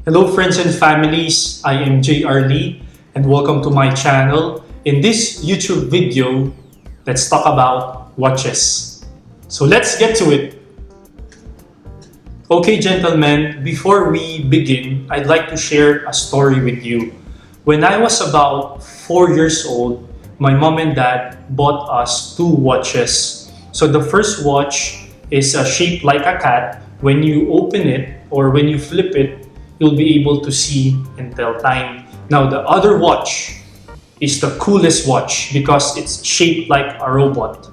Hello friends and families, I am J.R. Lee and welcome to my channel. In this YouTube video, let's talk about watches. So let's get to it. Okay gentlemen, before we begin, I'd like to share a story with you. When I was about 4 years old, my mom and dad bought us two watches. So the first watch is shaped like a cat. When you open it or when you flip it, you'll be able to see and tell time. Now the other watch is the coolest watch because it's shaped like a robot.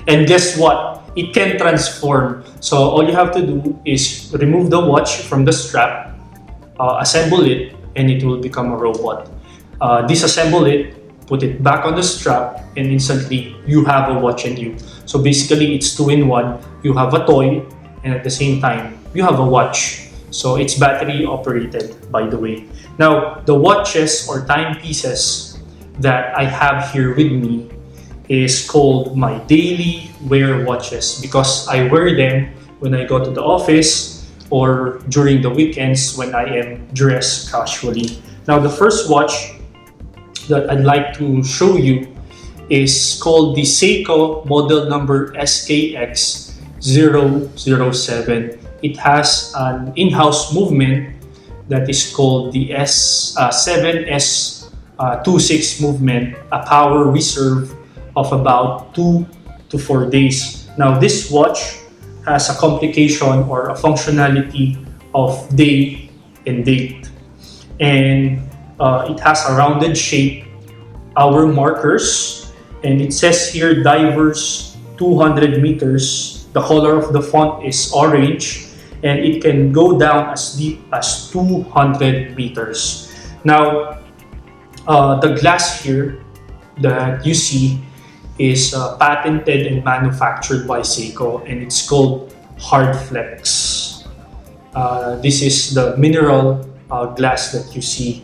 And guess what? It can transform. So all you have to do is remove the watch from the strap, assemble it, and it will become a robot. Disassemble it, put it back on the strap, and instantly you have a watch in you. So basically it's two-in-one. You have a toy, and at the same time, you have a watch. So it's battery operated, by the way. Now, the watches or timepieces that I have here with me is called my daily wear watches because I wear them when I go to the office or during the weekends when I am dressed casually. Now, the first watch that I'd like to show you is called the Seiko model number SKX007. It has an in-house movement that is called the S7S26 movement, a power reserve of about 2 to 4 days. Now this watch has a complication or a functionality of day and date, and it has a rounded shape, hour markers, and it says here divers 200 meters. The color of the font is orange, and it can go down as deep as 200 meters. Now, the glass here that you see is patented and manufactured by Seiko, and it's called Hard Flex. This is the mineral glass that you see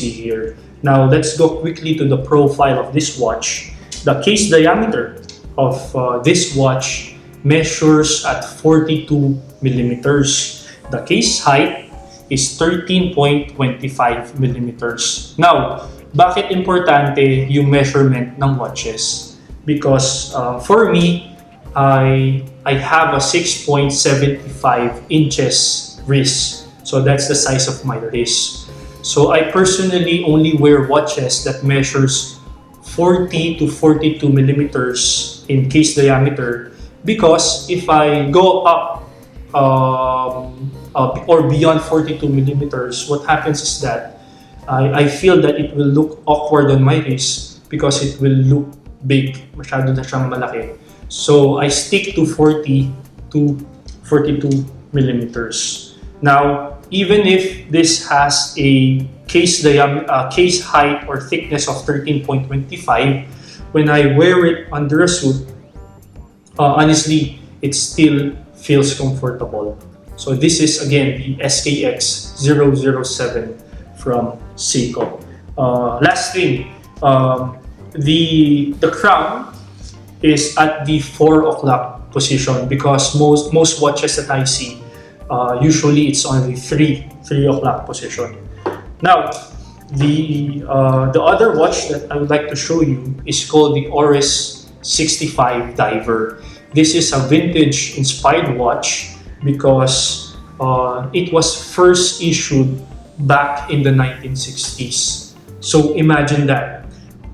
here. Now, let's go quickly to the profile of this watch. The case diameter of this watch measures at 42 millimeters. The case height is 13.25 millimeters. Now, bakit importante yung measurement ng watches? Because for me, I have a 6.75 inches wrist. So that's the size of my wrist. So I personally only wear watches that measures 40 to 42 millimeters in case diameter, because if I go up or beyond 42 millimeters, what happens is that I feel that it will look awkward on my wrist because it will look big, masyado na siyang malaki. So I stick to 40 to 42 millimeters. Now, even if this has a case height or thickness of 13.25, when I wear it under a suit, honestly, it still feels comfortable. So this is again the SKX007 from Seiko. Last thing, the crown is at the 4 o'clock position because most watches that I see, usually it's on the 3 o'clock position. Now, the other watch that I would like to show you is called the Oris 65 Diver. This is a vintage inspired watch because it was first issued back in the 1960s. So imagine that.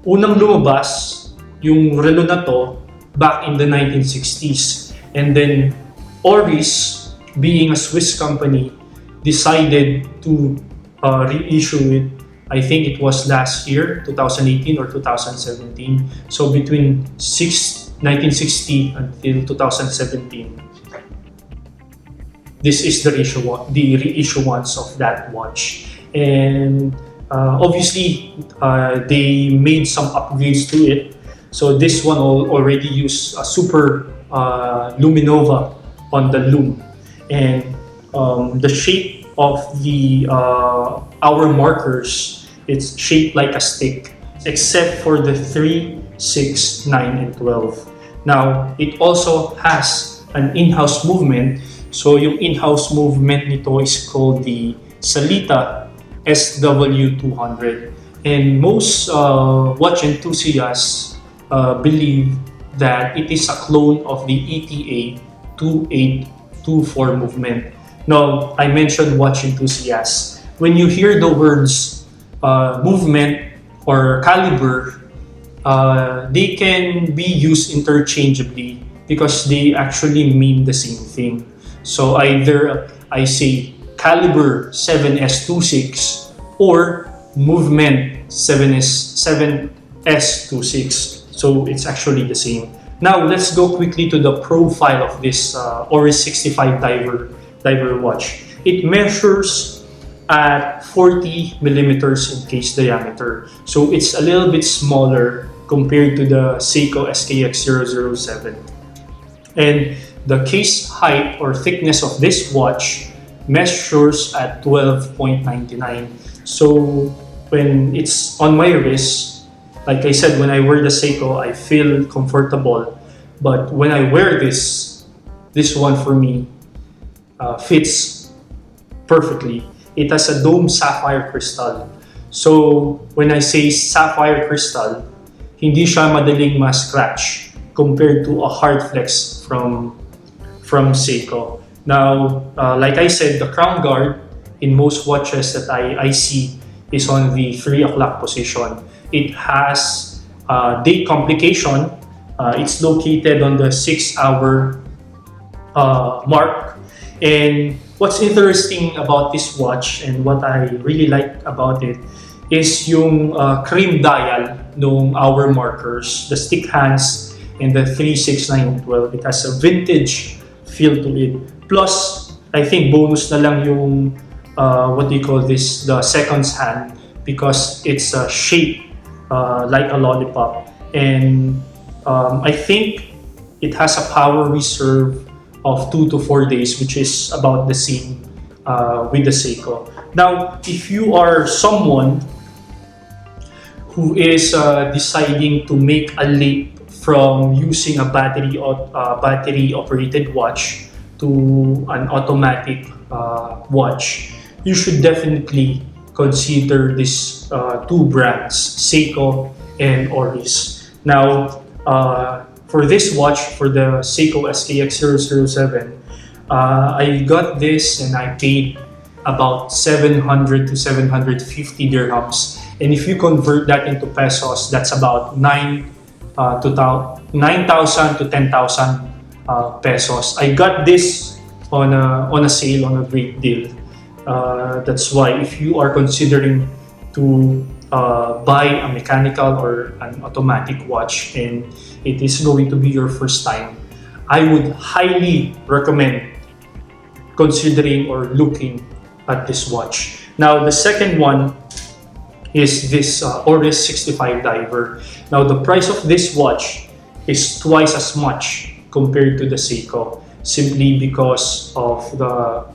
Unang lumabas yung relo na to back in the 1960s. And then Oris, being a Swiss company, decided to reissue it. I think it was last year, 2018 or 2017. So between 1960 until 2017, this is the reissuance of that watch. And obviously, they made some upgrades to it. So this one already used a super luminova on the lume. And the shape of the hour markers, it's shaped like a stick, except for the 3, 6, 9, and 12. Now, it also has an in-house movement. So yung in-house movement nito is called the Salita SW200. And most watch enthusiasts believe that it is a clone of the ETA 2824 movement. Now, I mentioned watch enthusiasts. When you hear the words movement or caliber, they can be used interchangeably because they actually mean the same thing. So either I say caliber 7S26 or movement 7S26. So it's actually the same. Now let's go quickly to the profile of this Oris 65 diver watch. It measures at 40 millimeters in case diameter. So it's a little bit smaller compared to the Seiko SKX007. And the case height or thickness of this watch measures at 12.99. So when it's on my wrist, like I said, when I wear the Seiko, I feel comfortable. But when I wear this one for me fits perfectly. It has a dome sapphire crystal. So when I say sapphire crystal, hindi siya madaling ma-scratch compared to a hard flex from Seiko. Now, like I said, the crown guard in most watches that I see is on the 3 o'clock position. It has date complication. It's located on the 6-hour mark. And what's interesting about this watch and what I really like about it is yung cream dial ng hour markers, the stick hands, and the 3, 6, 9, 12. It has a vintage feel to it. Plus, I think bonus na lang yung what do you call this, the seconds hand, because it's shaped like a lollipop. And I think it has a power reserve of 2 to 4 days, which is about the same with the Seiko. Now, if you are someone who is deciding to make a leap from using a battery operated watch to an automatic watch, you should definitely consider these two brands, Seiko and Oris. Now, for this watch, for the Seiko SKX007, I got this and I paid about 700 to 750 dirhams. And if you convert that into pesos, that's about 9,000 to 10,000 pesos. I got this on a sale, on a great deal. That's why if you are considering to buy a mechanical or an automatic watch and it is going to be your first time, I would highly recommend considering or looking at this watch. Now, the second one is this Oris 65 diver. Now, the price of this watch is twice as much compared to the Seiko, simply because of the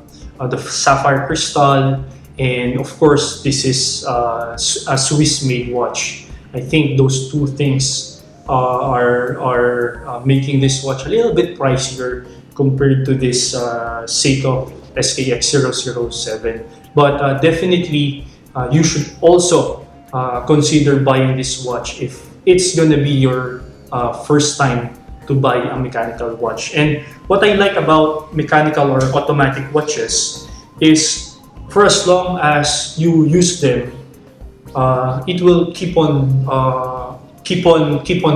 sapphire crystal, and of course, this is a Swiss-made watch. I think those two things are making this watch a little bit pricier compared to this Seiko SKX007. But definitely, you should also consider buying this watch if it's gonna be your first time to buy a mechanical watch. And what I like about mechanical or automatic watches is, for as long as you use them, it will keep on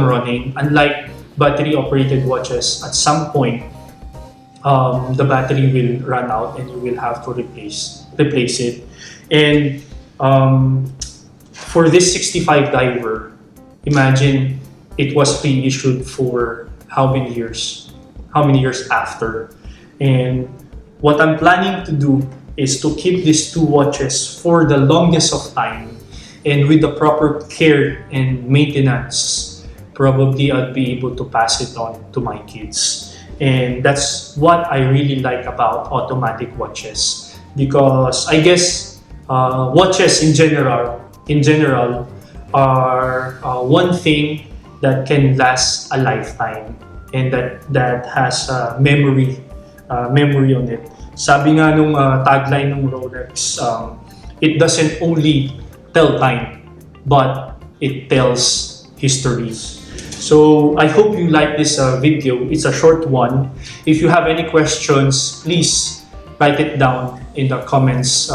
running. Unlike battery-operated watches, at some point, the battery will run out and you will have to replace it. And for this 65 diver, imagine it was pre-issued for how many years after. And what I'm planning to do is to keep these two watches for the longest of time, and with the proper care and maintenance, probably I'll be able to pass it on to my kids. And that's what I really like about automatic watches, because I guess watches in general are one thing that can last a lifetime, and that has memory on it. Sabi nga nung tagline ng Rolex, it doesn't only tell time, but it tells history. So I hope you like this video. It's a short one. If you have any questions, please write it down in the comments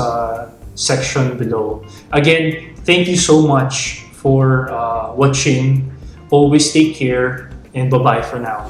section below. Again, thank you so much for watching. Always take care, and bye-bye for now.